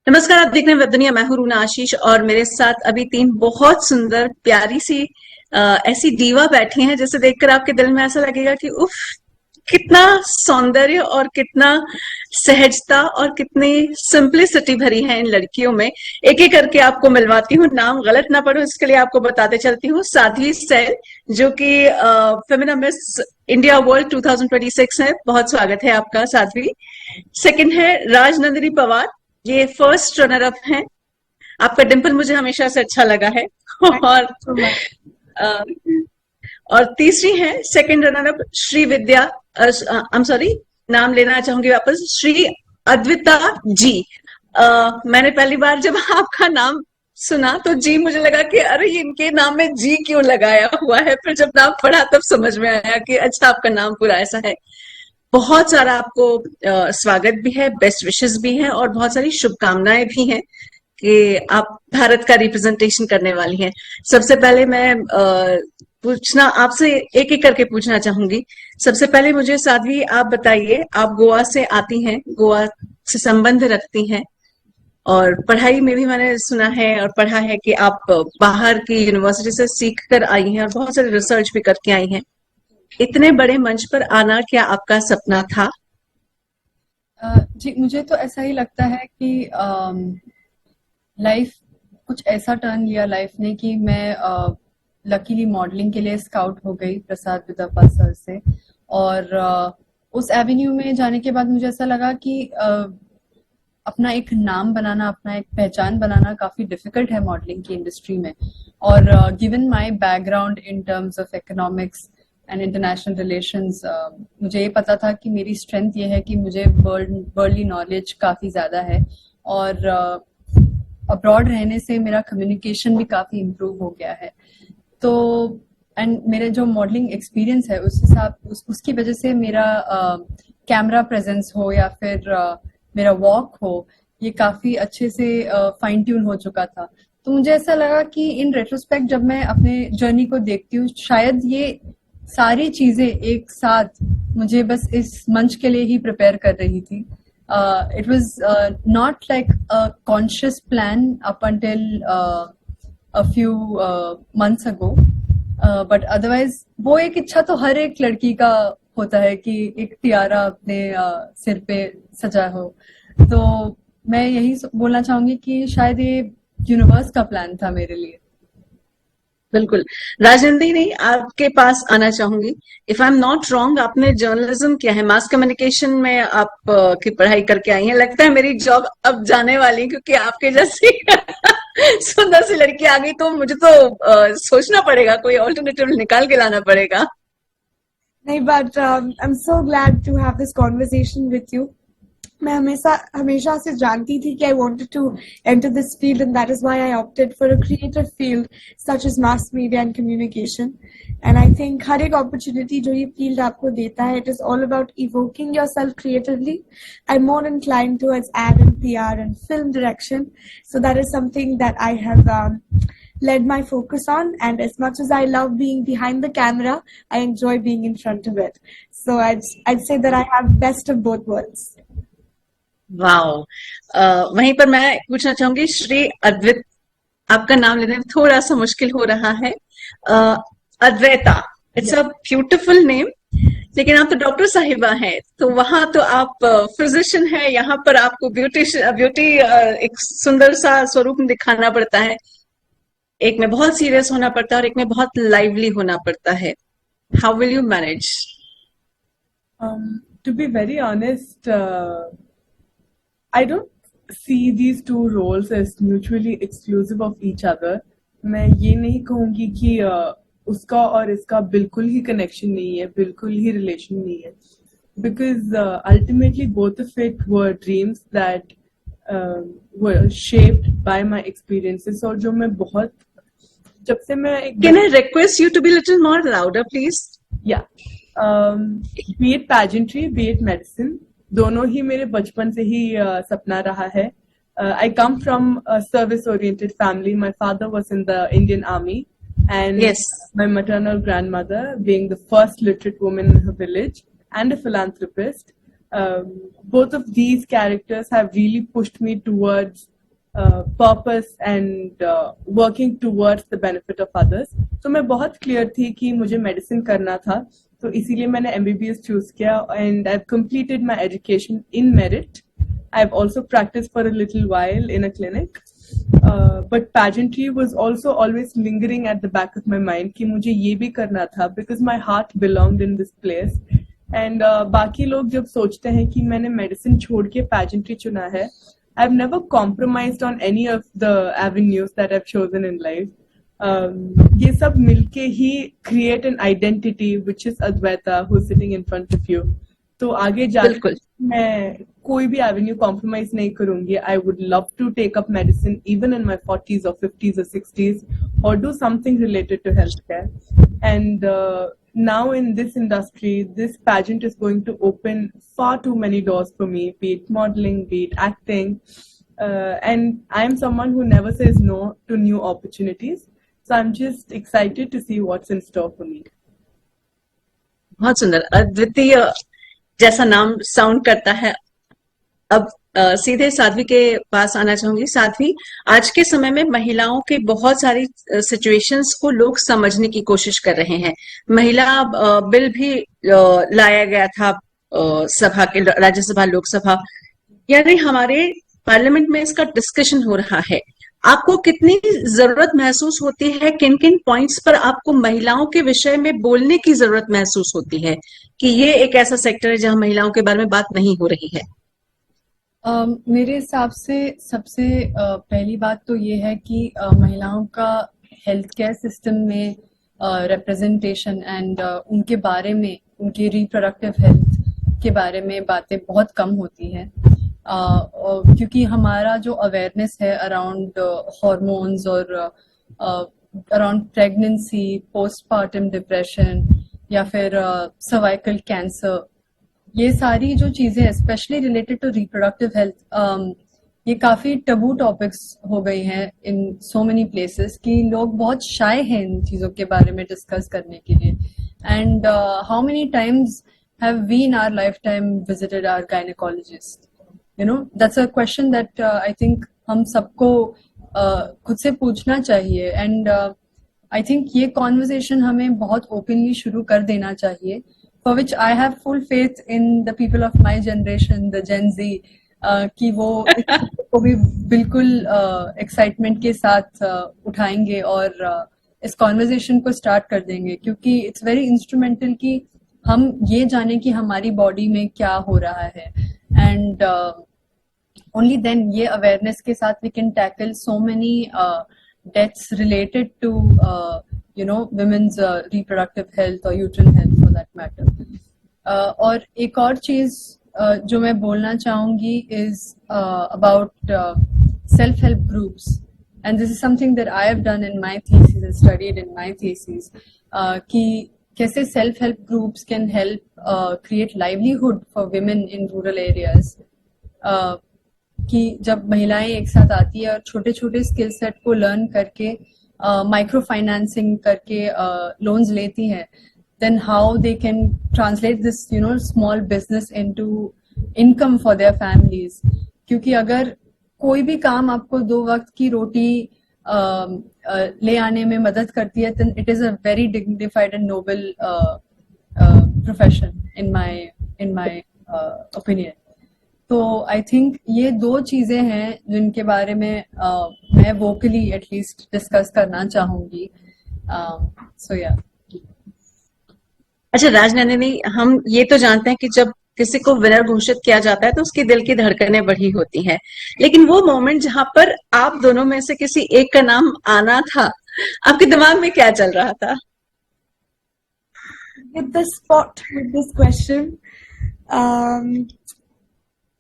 नमस्कार, आप देख रहे हैं वेब दुनिया। मैं हूं रूना आशीष और मेरे साथ अभी तीन बहुत सुंदर प्यारी सी ऐसी दीवा बैठी हैं जिसे देखकर आपके दिल में ऐसा लगेगा कि उफ, कितना सौंदर्य और कितना सहजता और कितनी सिंप्लिसिटी भरी है इन लड़कियों में। एक एक करके आपको मिलवाती हूँ, नाम गलत ना पड़ो इसके लिए आपको बताते चलती हूँ। साध्वी सैल, जो कि फेमिना मिस इंडिया वर्ल्ड 2026 है। बहुत स्वागत है आपका साध्वी। सेकंड है राजनंदिनी पवार, ये फर्स्ट रनर अप हैं। आपका डिंपल मुझे हमेशा से अच्छा लगा है। Thank और you so much. अ, और तीसरी है second runner up Shri Vidya, I am sorry, नाम लेना चाहूंगी वापस, श्री अद्विता जी। मैंने पहली बार जब आपका नाम सुना तो जी मुझे लगा कि अरे इनके नाम में जी क्यों लगाया हुआ है, फिर जब नाम पढ़ा तब समझ में आया कि अच्छा आपका नाम पूरा ऐसा है। बहुत सारा आपको स्वागत भी है, बेस्ट विशेस भी हैं और बहुत सारी शुभकामनाएं भी हैं कि आप भारत का रिप्रेजेंटेशन करने वाली हैं। सबसे पहले मैं पूछना आपसे, एक एक करके पूछना चाहूंगी। सबसे पहले मुझे साध्वी आप बताइए, आप गोवा से आती हैं, गोवा से संबंध रखती हैं और पढ़ाई में भी मैंने सुना है और पढ़ा है कि आप बाहर की यूनिवर्सिटी से सीख कर आई हैं और बहुत सारे रिसर्च भी करके आई हैं। इतने बड़े मंच पर आना क्या आपका सपना था? जी, मुझे तो ऐसा ही लगता है कि लाइफ कुछ ऐसा टर्न लिया लाइफ ने कि मैं लकीली मॉडलिंग के लिए स्काउट हो गई प्रसाद विद्यापत सर से। और उस एवेन्यू में जाने के बाद मुझे ऐसा लगा कि अपना एक नाम बनाना, अपना एक पहचान बनाना काफी डिफिकल्ट है मॉडलिंग की इंडस्ट्री में। और given my background in terms of economics and international relations, मुझे ये पता था कि मेरी स्ट्रेंथ ये है कि मुझे वर्ल्डली नॉलेज काफी ज्यादा है। और अब्रॉड रहने से मेरा कम्युनिकेशन भी काफी इम्प्रूव हो गया है। तो एंड मेरे जो मॉडलिंग एक्सपीरियंस है उस हिसाब उसकी वजह से मेरा कैमरा प्रेजेंस हो या फिर मेरा वॉक हो, ये काफी अच्छे से फाइन ट्यून हो चुका था। तो मुझे ऐसा लगा कि इन रेट्रोस्पेक्ट जब मैं अपने जर्नी को देखती हूँ, शायद ये सारी चीजें एक साथ मुझे बस इस मंच के लिए ही प्रिपेयर कर रही थी। It was not like a conscious plan up until a few months ago, but otherwise वो एक इच्छा तो हर एक लड़की का होता है कि एक तियारा अपने सिर पे सजा हो। तो मैं यही बोलना चाहूंगी कि शायद ये यूनिवर्स का प्लान था मेरे लिए। बिल्कुल। राजेंद्र, नहीं, आपके पास आना चाहूंगी। If I am not wrong, आपने जर्नलिज्म किया है, मास कम्युनिकेशन में आप की पढ़ाई करके आई हैं। लगता है मेरी जॉब अब जाने वाली है, क्योंकि आपके जैसी सुंदर सी लड़की आ गई तो मुझे तो सोचना पड़ेगा, कोई ऑल्टरनेटिव निकाल के लाना पड़ेगा। नहीं, but I'm so glad to have this conversation with you. मैं हमेशा हमेशा से जानती थी कि I wanted to enter this field, and that is why I opted for a creative field such as mass media and communication. And I think हर एक opportunity जो ये field आपको देता है, it is all about evoking yourself creatively. I'm more inclined towards ad and PR and film direction, so that is something that I have led my focus on. And as much as I love being behind the camera, I enjoy being in front of it. So I'd say that I have best of both worlds. Wow. वहीं पर मैं पूछना चाहूंगी, श्री अद्वित, आपका नाम लेने में थोड़ा सा मुश्किल हो रहा है। Advaita, it's a beautiful name, लेकिन आप तो डॉक्टर साहिबा हैं, तो वहां तो आप फिजिशियन है, यहाँ पर आपको ब्यूटी एक सुंदर सा स्वरूप दिखाना पड़ता है। एक में बहुत सीरियस होना पड़ता है और एक में बहुत लाइवली होना पड़ता है। How will you manage? To be very honest, I don't see these two roles as mutually exclusive of each other. मैं ये नहीं कहूँगी कि उसका और इसका बिल्कुल ही कनेक्शन नहीं है, बिल्कुल ही रिलेशन नहीं है, because ultimately both of it were dreams that were shaped by my experiences. और जो मैं बहुत जब से मैं एक Can I request you to be a little more louder, please? Yeah, be it pageantry, be it medicine, दोनों ही मेरे बचपन से ही सपना रहा है. I come from a service-oriented family. My father was in the Indian Army, and Yes. my maternal grandmother, being the first literate woman in her village and a philanthropist, both of these characters have really pushed me towards purpose and working towards the benefit of others. तो मैं बहुत clear थी कि मुझे medicine करना था, तो इसीलिए मैंने एमबीबीएस चूज किया and I have completed my education in merit. I have also practice for a little while in a clinic, but pageantry was also always lingering at the back of my mind कि मुझे ये भी करना था because my heart belonged in this place। and बाकी लोग जब सोचते हैं कि मैंने मेडिसिन छोड़ के pageantry चुना है, I've never compromised on any of the avenues that I've chosen in life। ये सब मिलके ही create an identity which is Advaita who's sitting in front of you। तो आगे जाकर बिल्कुल। मैं कोई भी एवेन्यू कॉम्प्रोमाइज नहीं करूंगी। I would love to take up medicine even in my 40s or 50s or 60s or do something related to healthcare। And now in this industry, this pageant is going to open far too many doors for me, be it modeling, be it acting, and I am someone who never says no to new opportunities, so I'm just excited to see what's in store for me। बहुत सुंदर, अद्वितीय जैसा नाम sound करता है। अब सीधे साध्वी के पास आना चाहूंगी। साध्वी, आज के समय में महिलाओं की बहुत सारी सिचुएशंस को लोग समझने की कोशिश कर रहे हैं। महिला बिल भी लाया गया था सभा के, राज्यसभा लोकसभा, यानी हमारे पार्लियामेंट में इसका डिस्कशन हो रहा है। आपको कितनी जरूरत महसूस होती है, किन किन पॉइंट्स पर आपको महिलाओं के विषय में बोलने की जरूरत महसूस होती है कि ये एक ऐसा सेक्टर है जहां महिलाओं के बारे में बात नहीं हो रही है? मेरे हिसाब से सबसे पहली बात तो ये है कि महिलाओं का हेल्थ केयर सिस्टम में रिप्रेजेंटेशन एंड उनके बारे में, उनकी रिप्रोडक्टिव हेल्थ के बारे में बातें बहुत कम होती हैं, क्योंकि हमारा जो अवेयरनेस है अराउंड हॉर्मोन्स और अराउंड प्रेगनेंसी, पोस्टपार्टम डिप्रेशन या फिर सर्वाइकल कैंसर, ये सारी जो चीजें specially related to reproductive health, ये काफी टबू टॉपिक्स हो गई हैं इन सो मेनी प्लेसेस कि लोग बहुत शाय हैं इन चीजों के बारे में डिस्कस करने के लिए। And how many times have we in our lifetime visited our gynaecologist? You know, that's a question that I think हम सबको खुद से पूछना चाहिए। एंड आई थिंक ये कॉन्वर्सेशन हमें बहुत ओपनली शुरू कर देना चाहिए, for which I have full faith in the people of my generation, the Gen Z, कि वो को भी बिल्कुल एक्साइटमेंट के साथ उठाएंगे और इस कॉन्वर्सेशन को स्टार्ट कर देंगे, क्योंकि इट्स वेरी इंस्ट्रूमेंटल कि हम ये जाने कि हमारी बॉडी में क्या हो रहा है। एंड ओनली देन ये अवेयरनेस के साथ we can tackle so many deaths related to you know, women's reproductive health or uterine health for that matter। और एक और चीज जो मैं बोलना चाहूंगी is about self-help groups, and this is something that I have done in my thesis and studied in my thesis, कि कैसे self-help groups can help create livelihood for women in rural areas। कि जब महिलाएं एक साथ आती है और छोटे छोटे स्किल सेट को लर्न करके माइक्रो फाइनेंसिंग करके लोन्स लेती हैं, then how they can translate this, you know, small business into income for their families। क्योंकि अगर कोई भी काम आपको 2 वक्त की रोटी ले आने में मदद करती है, then it is a very dignified and noble profession in my opinion। तो आई थिंक ये 2 चीजें हैं जिनके बारे में मैं वोकली एटलीस्ट डिस्कस करना चाहूंगी। सो या। अच्छा राजनंदिनी, हम ये तो जानते हैं कि जब किसी को विनर घोषित किया जाता है तो उसके दिल की धड़कनें बढ़ी होती हैं, लेकिन वो मोमेंट जहां पर आप दोनों में से किसी एक का नाम आना था, आपके दिमाग में क्या चल रहा था? With the spot with this question,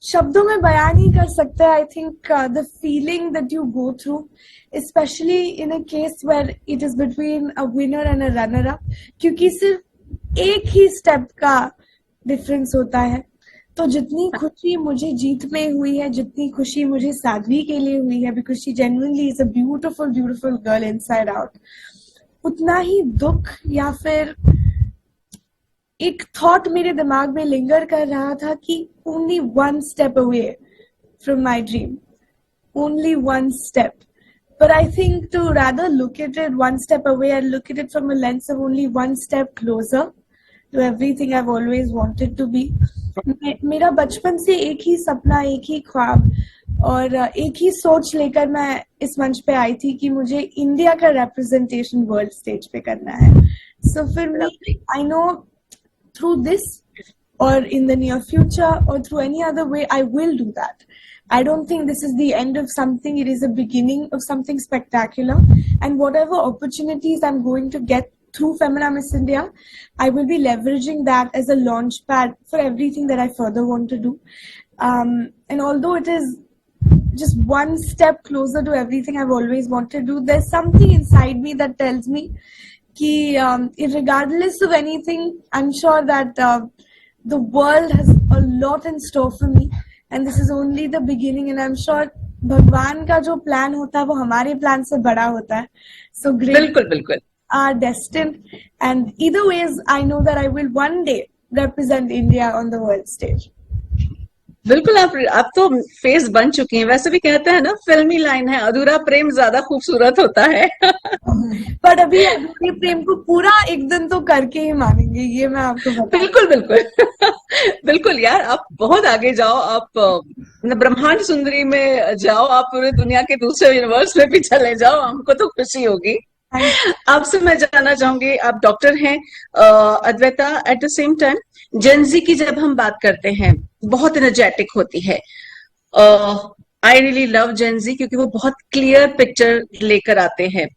शब्दों में बयान नहीं कर सकते। I think the feeling that you go through, specially in a case where it is between a winner and a runner up, क्योंकि सिर्फ एक ही स्टेप का डिफरेंस होता है। तो जितनी खुशी मुझे जीत में हुई है, जितनी खुशी मुझे साध्वी के लिए हुई है, because she genuinely is a beautiful beautiful girl inside out, उतना ही दुख या फिर एक थॉट मेरे दिमाग में लिंगर कर रहा था कि only one step away from my dream। only one step. But I think to rather look at it one step away and look at it from a lens of only one step closer to everything I've always wanted to be. मेरा बचपन से एक ही सपना, एक ही ख्वाब और एक ही सोच लेकर मैं इस मंच पे आई थी कि मुझे इंडिया का representation वर्ल्ड स्टेज पे करना है. So for me, I know through this or in the near future or through any other way, I will do that. I don't think this is the end of something. It is a beginning of something spectacular. And whatever opportunities I'm going to get through Femina Miss India, I will be leveraging that as a launch pad for everything that I further want to do. And although it is just one step closer to everything I've always wanted to do, there's something inside me that tells me that regardless of anything, I'm sure that the world has a lot in store for me. And this is only the beginning. And I'm sure भगवान का जो plan होता है वो हमारे plan से बड़ा होता है. So great. बिल्कुल बिल्कुल. Are destined, and either ways I know that I will one day represent India on the world stage. बिल्कुल आप तो फेस बन चुकी हैं. वैसे भी कहते हैं ना, फिल्मी लाइन है, अधूरा प्रेम ज्यादा खूबसूरत होता है. पर अभी अधूरे प्रेम को पूरा एक दिन तो करके ही मानेंगे, ये मैं आपको बता. बिल्कुल बिल्कुल. बिल्कुल यार, आप बहुत आगे जाओ. आप ब्रह्मांड सुंदरी में जाओ, आप पूरे दुनिया के दूसरे यूनिवर्स में भी चले जाओ, हमको तो खुशी होगी. आपसे मैं जानना चाहूंगी, आप डॉक्टर हैं Advaita, at the same time Gen Z की जब हम बात करते हैं बहुत एनर्जेटिक होती है. आई रियली लव जेनजी क्योंकि वो बहुत क्लियर पिक्चर लेकर आते हैं.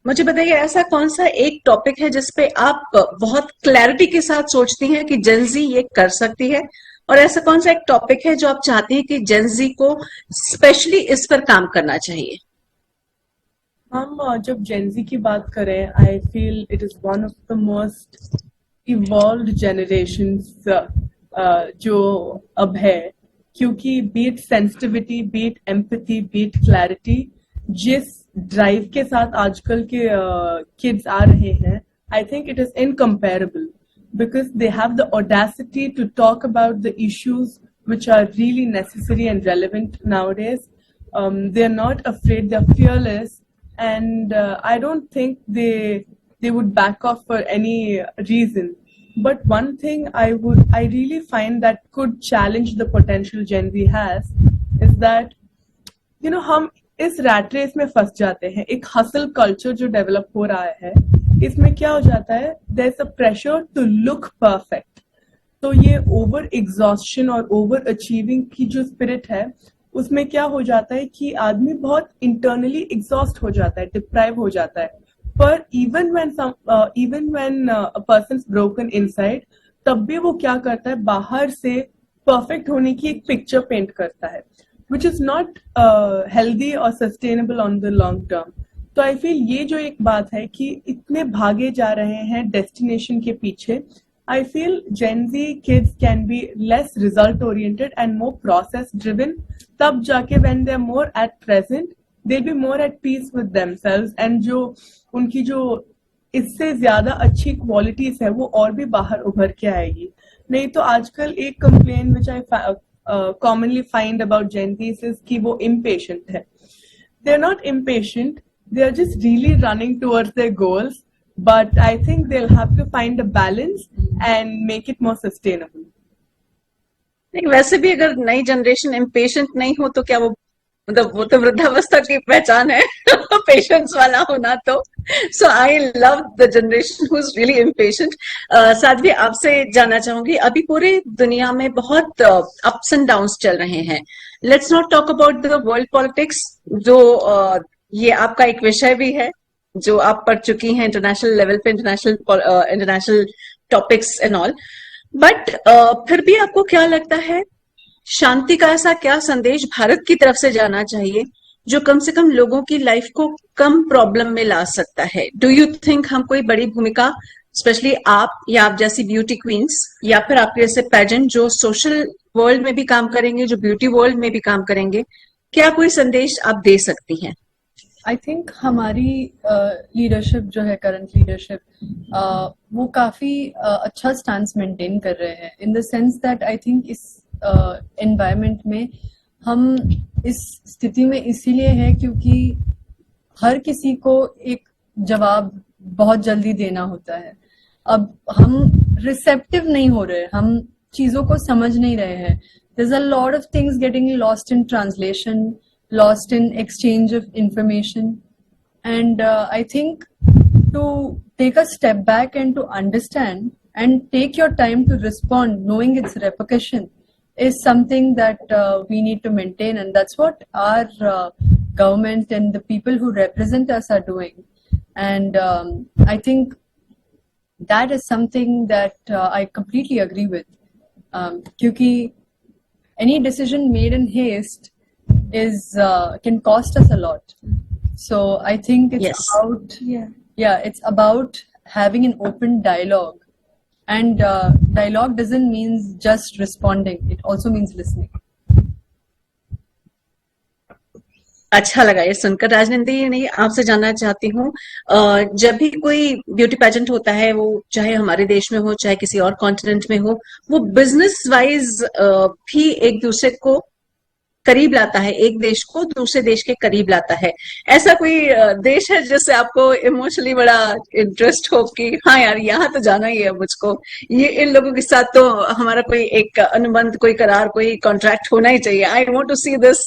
मुझे बताइए, ऐसा कौन सा एक टॉपिक है जिसपे आप बहुत क्लैरिटी के साथ सोचती हैं कि जेनजी ये कर सकती है, और ऐसा कौन सा एक टॉपिक है जो आप चाहती हैं कि जेनजी को स्पेशली इस पर काम करना चाहिए? हम जब जेनजी की बात करें, I feel it is one of the most evolved generations जो अब है, क्योंकि be it sensitivity, be it empathy, be it clarity, जिस ड्राइव के साथ आजकल के किड्स आ रहे हैं, I think it is incomparable because they have the audacity to talk about the issues which are really necessary and relevant nowadays. They're not afraid, they're fearless, and I don't think they would back off for any reason. But one thing I really find that could challenge the potential Gen Z has is that, you know, हम इस rat race में फंस जाते हैं. एक hustle culture जो develop हो रहा है, इसमें क्या हो जाता है, there is a pressure to look perfect. तो ये ओवर एग्जॉस्शन और ओवर अचीविंग की जो स्पिरिट है, उसमें क्या हो जाता है कि आदमी बहुत इंटरनली एग्जॉस्ट हो जाता है, डिप्राइव हो जाता है. पर even when a person is broken inside, तब भी वो क्या करता है, बाहर से परफेक्ट होने की एक पिक्चर पेंट करता है, which is not healthy or sustainable on the long term. तो आई फील ये जो एक बात है कि इतने भागे जा रहे हैं डेस्टिनेशन के पीछे, I feel Gen Z kids can be less result oriented and more process driven. तब जाके when they're more at present, they'll be more at peace with themselves, and जो उनकी जो इससे ज्यादा अच्छी क्वालिटीज है वो और भी बाहर उभर के आएगी. नहीं तो आजकल एक complain which I commonly find about Gen Z is कि वो impatient है. They're not impatient, they're just really running towards their goals, but I think they'll have to find a balance and make it more sustainable. नहीं, वैसे भी अगर नई generation impatient नहीं हो तो क्या वो तो वृद्धावस्था की पहचान है पेशेंस वाला होना. तो so I love the generation who is really impatient. Sadhvi, आपसे जानना चाहूंगी, अभी पूरे दुनिया में बहुत अप्स एंड डाउन्स चल रहे हैं. Let's not talk about the world politics, जो ये आपका एक विषय भी है जो आप पढ़ चुकी हैं इंटरनेशनल लेवल पे, international topics and all. But फिर भी आपको क्या लगता है, शांति का ऐसा क्या संदेश भारत की तरफ से जाना चाहिए जो कम से कम लोगों की लाइफ को कम प्रॉब्लम में ला सकता है? डू यू थिंक हम कोई बड़ी भूमिका, स्पेशली आप या आप जैसी ब्यूटी क्वींस या फिर आपके जैसे पेजेंट जो सोशल वर्ल्ड में भी काम करेंगे, जो ब्यूटी वर्ल्ड में भी काम करेंगे, क्या कोई संदेश आप दे सकती हैं? आई थिंक हमारी लीडरशिप जो है, करंट लीडरशिप, वो काफी अच्छा स्टांस मेंटेन कर रहे हैं, in the sense that I think इस एनवायरनमेंट में हम इस स्थिति में इसीलिए हैं क्योंकि हर किसी को एक जवाब बहुत जल्दी देना होता है। अब हम रिसेप्टिव नहीं हो रहे, हम चीजों को समझ नहीं रहे हैं। There's a lot of things getting lost in translation, lost in exchange of information, and I think to take a step back and to understand and take your time to respond, knowing its repercussion, is something that we need to maintain, and that's what our government and the people who represent us are doing. And I think that is something that I completely agree with. Kyunki any decision made in haste is can cost us a lot. So I think it's Yes. about Yeah. it's about having an open dialogue, and dialogue doesn't mean just responding, it also means listening. अच्छा लगा ये सुनकर। राजनंदी, नहीं आपसे जानना चाहती हूँ, जब भी कोई ब्यूटी पेजेंट होता है, वो चाहे हमारे देश में हो चाहे किसी और कॉन्टिनेंट में हो, वो बिजनेस वाइज भी एक दूसरे को करीब लाता है, एक देश को दूसरे देश के करीब लाता है। ऐसा कोई देश है जिससे आपको इमोशनली बड़ा इंटरेस्ट हो कि हाँ यार यहाँ तो जाना ही है मुझको, ये इन लोगों के साथ तो हमारा कोई एक अनुबंध, कोई करार, कोई कॉन्ट्रैक्ट होना ही चाहिए, I want to see this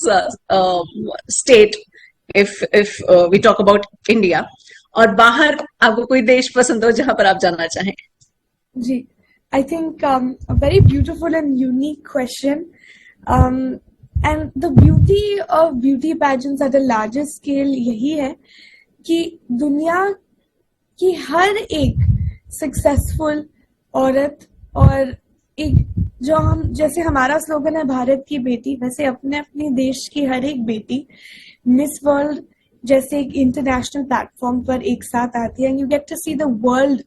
state, if we talk about India, और बाहर आपको कोई देश पसंद हो जहां पर आप जाना चाहें? जी, I think a very beautiful and unique question. And the beauty of beauty pageants at a larger scale यही है कि दुनिया की हर एक सक्सेसफुल औरत, और एक जो हम, जैसे हमारा स्लोगन है भारत की बेटी, वैसे अपने अपने देश की हर एक बेटी मिस वर्ल्ड जैसे एक इंटरनेशनल प्लेटफॉर्म पर एक साथ आती है, and you get to see the world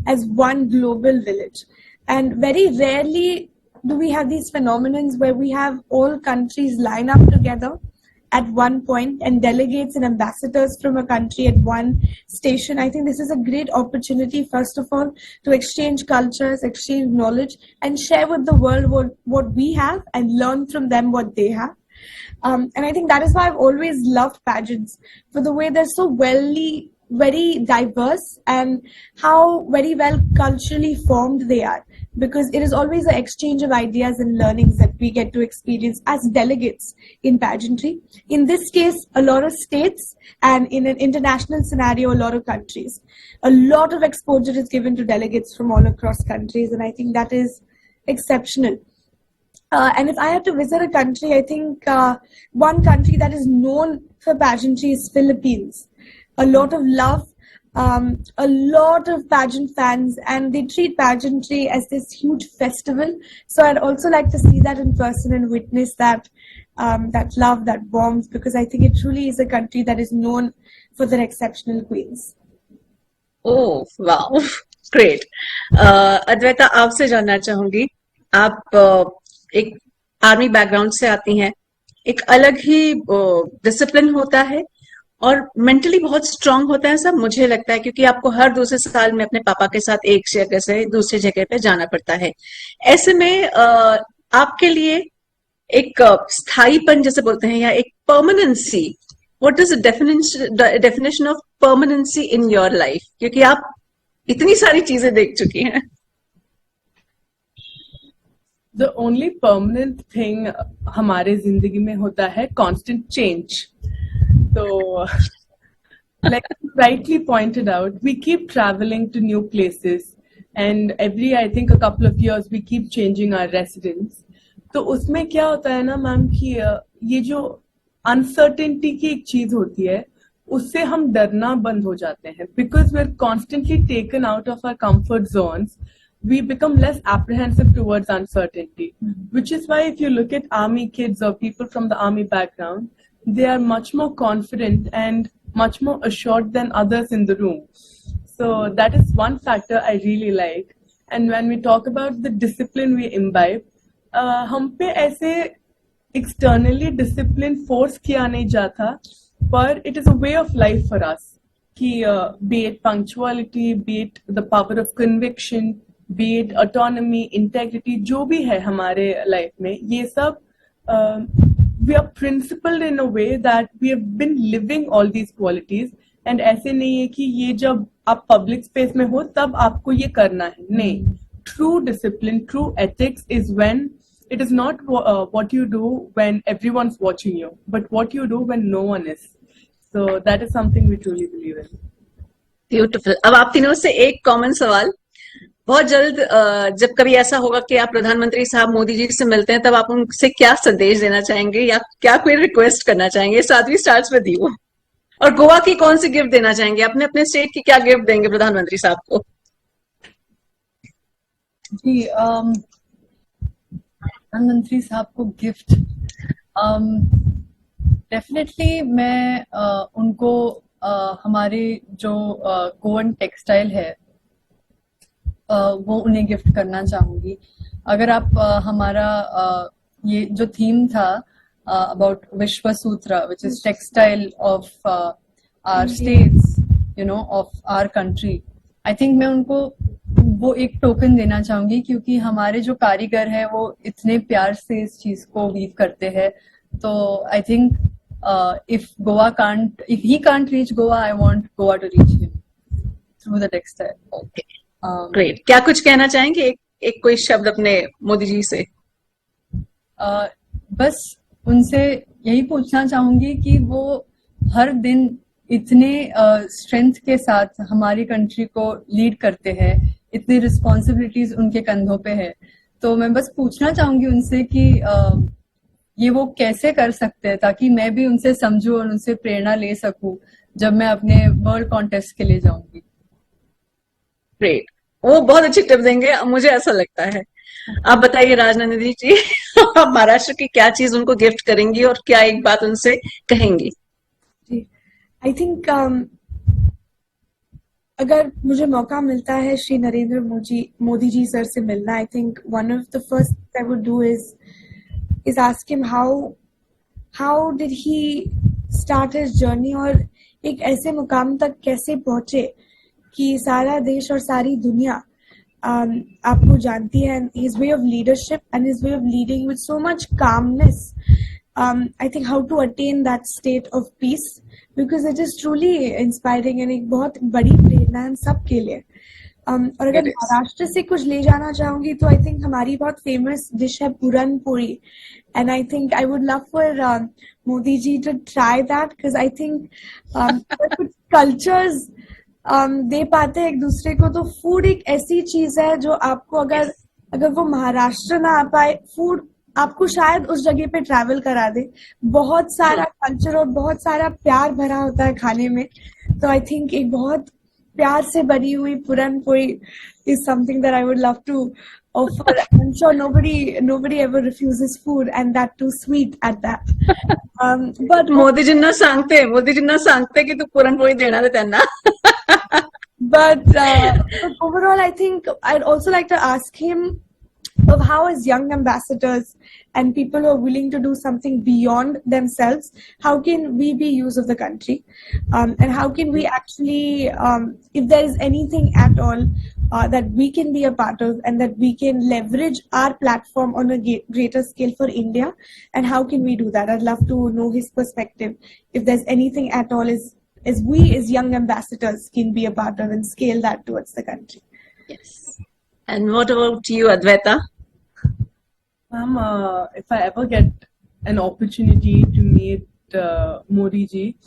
as one global village. And very rarely do we have these phenomenons where we have all countries line up together at one point and delegates and ambassadors from a country at one station. I think this is a great opportunity, first of all, to exchange cultures, exchange knowledge, and share with the world what we have and learn from them what they have. And I think that is why I've always loved pageants, for the way they're so very diverse, and how very well culturally formed they are, because it is always an exchange of ideas and learnings that we get to experience as delegates in pageantry. In this case, a lot of states, and in an international scenario, a lot of countries. A lot of exposure is given to delegates from all across countries, and I think that is exceptional. And if I had to visit a country, I think one country that is known for pageantry is Philippines. A lot of love, a lot of pageant fans, and they treat pageantry as this huge festival. So I'd also like to see that in person and witness that that love, that warmth, because I think it truly is a country that is known for their exceptional queens. Oh wow, great. Advaita, आपसे जानना चाहूंगी, आप एक army background से आती हैं, एक अलग ही डिसिप्लिन होता है और मेंटली बहुत स्ट्रांग होता है सब, मुझे लगता है, क्योंकि आपको हर दूसरे साल में अपने पापा के साथ एक जगह से दूसरी जगह पे जाना पड़ता है। ऐसे में आपके लिए एक स्थायीपन जैसे बोलते हैं, या एक permanency, what is the definition of permanency in your life, क्योंकि आप इतनी सारी चीजें देख चुकी हैं। The only permanent thing हमारे जिंदगी में होता है constant change. So, like you rightly pointed out, we keep traveling to new places, and every, I think, a couple of years we keep changing our residence. तो उसमें क्या होता है ना मैम कि ये जो uncertainty की एक चीज होती है, उससे हम डरना बंद हो जाते हैं, because we're constantly taken out of our comfort zones. We become less apprehensive towards uncertainty, which is why if you look at army kids or people from the army background, they are much more confident and much more assured than others in the room. So that is one factor I really like. And when we talk about the discipline we imbibe, हम पे ऐसे externally discipline force किया नहीं जाता, but it is a way of life for us. कि be it punctuality, be it the power of conviction, be it autonomy, integrity, जो भी है हमारे लाइफ में, ये सब we are principled in a way that we have been living all these qualities. And ऐसे नहीं है कि ये जब आप public space में हो तब आपको ये करना है, नहीं. True discipline, true ethics is when it is not what you do when everyone's watching you, but what you do when no one is. So that is something we truly believe in. Beautiful. अब आप तीनों से एक common सवाल. बहुत जल्द जब कभी ऐसा होगा कि आप प्रधानमंत्री साहब मोदी जी से मिलते हैं, तब आप उनसे क्या संदेश देना चाहेंगे या क्या कोई रिक्वेस्ट करना चाहेंगे? Sadhvi starts with you. और गोवा की कौन सी गिफ्ट देना चाहेंगे? अपने अपने स्टेट की क्या गिफ्ट देंगे प्रधानमंत्री साहब को? जी, प्रधानमंत्री साहब को गिफ्ट डेफिनेटली मैं उनको हमारे जो गोवन टेक्सटाइल है वो उन्हें गिफ्ट करना चाहूंगी. अगर आप हमारा ये जो थीम था about Vishwa Sutra which is textile of our states, you know, of our country, I think मैं उनको वो एक टोकन देना चाहूंगी, क्योंकि हमारे जो कारीगर हैं वो इतने प्यार से इस चीज को वीव करते हैं. तो I think if he can't reach Goa, I want Goa to reach him through the textile. Okay, great. क्या कुछ कहना चाहेंगे? एक कोई शब्द अपने मोदी जी से. बस उनसे यही पूछना चाहूंगी कि वो हर दिन इतने स्ट्रेंथ के साथ हमारी कंट्री को लीड करते हैं, इतनी रिस्पॉन्सिबिलिटीज उनके कंधों पे है. तो मैं बस पूछना चाहूंगी उनसे कि ये वो कैसे कर सकते हैं, ताकि मैं भी उनसे समझूं और उनसे प्रेरणा ले सकूं जब मैं अपने वर्ल्ड कॉन्टेस्ट के लिए जाऊंगी. ग्रेट. वो बहुत अच्छी टिप देंगे, मुझे ऐसा लगता है. आप बताइए राजनंदिनी जी, आप महाराष्ट्र की क्या चीज उनको गिफ्ट करेंगी और क्या एक बात उनसे कहेंगी? आई थिंक अगर मुझे मौका मिलता है श्री नरेंद्र मोदी जी सर से मिलना, I think one of the first I would do is ask him how did he start his journey और एक ऐसे मुकाम तक कैसे पहुंचे कि सारा देश और सारी दुनिया आपको जानती है. His way of leadership and his way of leading with so much calmness, I think how to attain that state of peace, because it is truly inspiring and एक बहुत बड़ी प्रेरणा है हम सबके लिए. और अगर महाराष्ट्र से कुछ ले जाना चाहूंगी तो आई थिंक हमारी बहुत फेमस डिश है puran poli, and I think I would love for Modi ji to try that, because I think कुछ कल्चर्स दे पाते हैं एक दूसरे को. तो फूड एक ऐसी चीज है जो आपको अगर वो महाराष्ट्र ना आ पाए, फूड आपको शायद उस जगह पे ट्रैवल करा दे. बहुत सारा कल्चर और बहुत सारा प्यार भरा होता है खाने में. तो आई थिंक एक बहुत प्यार से बनी हुई puran poli is something that I would love to offer. I'm sure nobody ever refuses food, and that too sweet at that. But मोदीजींना सांगते की तू पुरणपोळी देणार आहे त्यांना. but overall, I think I'd also like to ask him of how, as young ambassadors and people who are willing to do something beyond themselves, how can we be use of the country, and how can we actually, if there is anything at all that we can be a part of, and that we can leverage our platform on a greater scale for India, and how can we do that? I'd love to know his perspective. If there's anything at all, as we as young ambassadors can be a part of and scale that towards the country. Yes. And what about you, Adwaita? Ma'am, if I ever get an opportunity to meet Modi ji,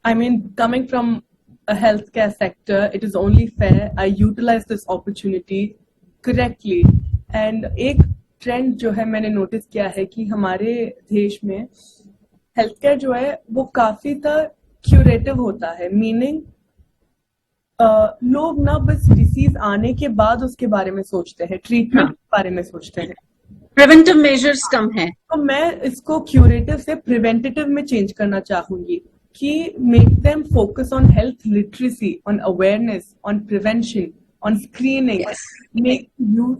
I mean, coming from a healthcare sector, it is only fair I utilize this opportunity correctly. And एक trend जो है मैंने notice किया है कि हमारे देश में healthcare जो है वो काफी curative होता है, meaning लोग ना बस डिसीज आने के बाद उसके बारे में सोचते हैं, ट्रीटमेंट के बारे में सोचते हैं, प्रिवेंटिव मेजर्स कम है. तो मैं इसको क्यूरेटिव से प्रिवेंटेटिव में चेंज करना चाहूंगी कि make them focus on health literacy, on awareness, on prevention, on screening. Make use,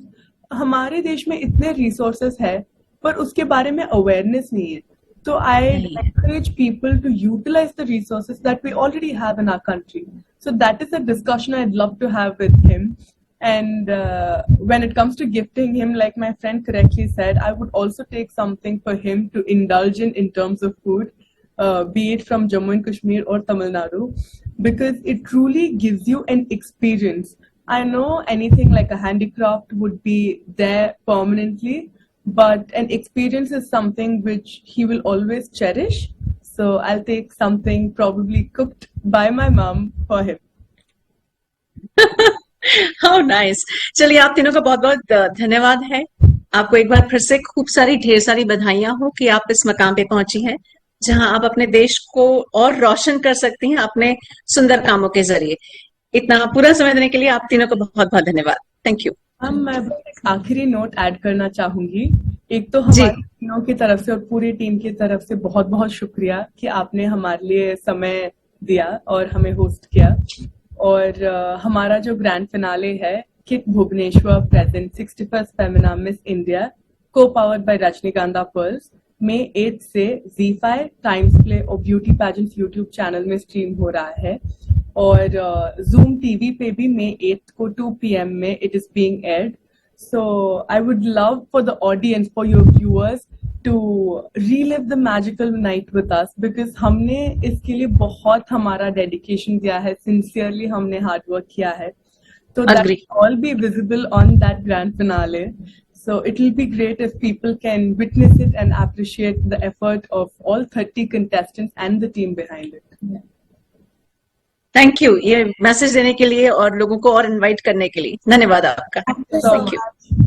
हमारे देश में इतने रिसोर्सेस है पर उसके बारे में अवेयरनेस नहीं है. So I encourage people to utilize the resources that we already have in our country. So that is a discussion I'd love to have with him. And when it comes to gifting him, like my friend correctly said, I would also take something for him to indulge in terms of food, be it from Jammu and Kashmir or Tamil Nadu, because it truly gives you an experience. I know anything like a handicraft would be there permanently, but an experience is something which he will always cherish. So I'll take something probably cooked by my mom for him. How nice. चलिए, आप तीनों का बहुत बहुत धन्यवाद है। आपको एक बार फिर से खूब सारी ढेर सारी बधाइयां हो कि आप इस मकाम पे पहुंची हैं जहां आप अपने देश को और रोशन कर सकती हैं अपने सुंदर कामों के जरिए। इतना पूरा समय देने के लिए आप तीनों का बहुत बहुत धन्यवाद। Thank you. मैं एक आखिरी नोट ऐड करना चाहूंगी। एक तो जी। हमारी तीनों की तरफ से और पूरी टीम की तरफ से बहुत बहुत शुक्रिया कि आपने हमारे लिए समय दिया और हमें होस्ट किया। और हमारा जो ग्रैंड फिनाले है, KIIT Bhubaneswar present 61st Femina Miss India, co powered by Rajnigandha pearls, May 8 से ZEE5, टाइम्स प्ले और ब्यूटी पैजेंट्स यूट्यूब चैनल में स्ट्रीम हो रहा है। और Zoom TV पे भी May 8 को 2 PM में it is being aired. So I would love for the audience, for your viewers, to relive the magical night with us, because हमने इसके लिए बहुत हमारा dedication दिया है, sincerely हमने hard work किया है। So that Agree. will all be visible on that grand finale. So it will be great if people can witness it and appreciate the effort of all 30 contestants and the team behind it. Thank you ये message देने के लिए और लोगों को और invite करने के लिए। धन्यवाद आपका। Thank you So so Thank you. much.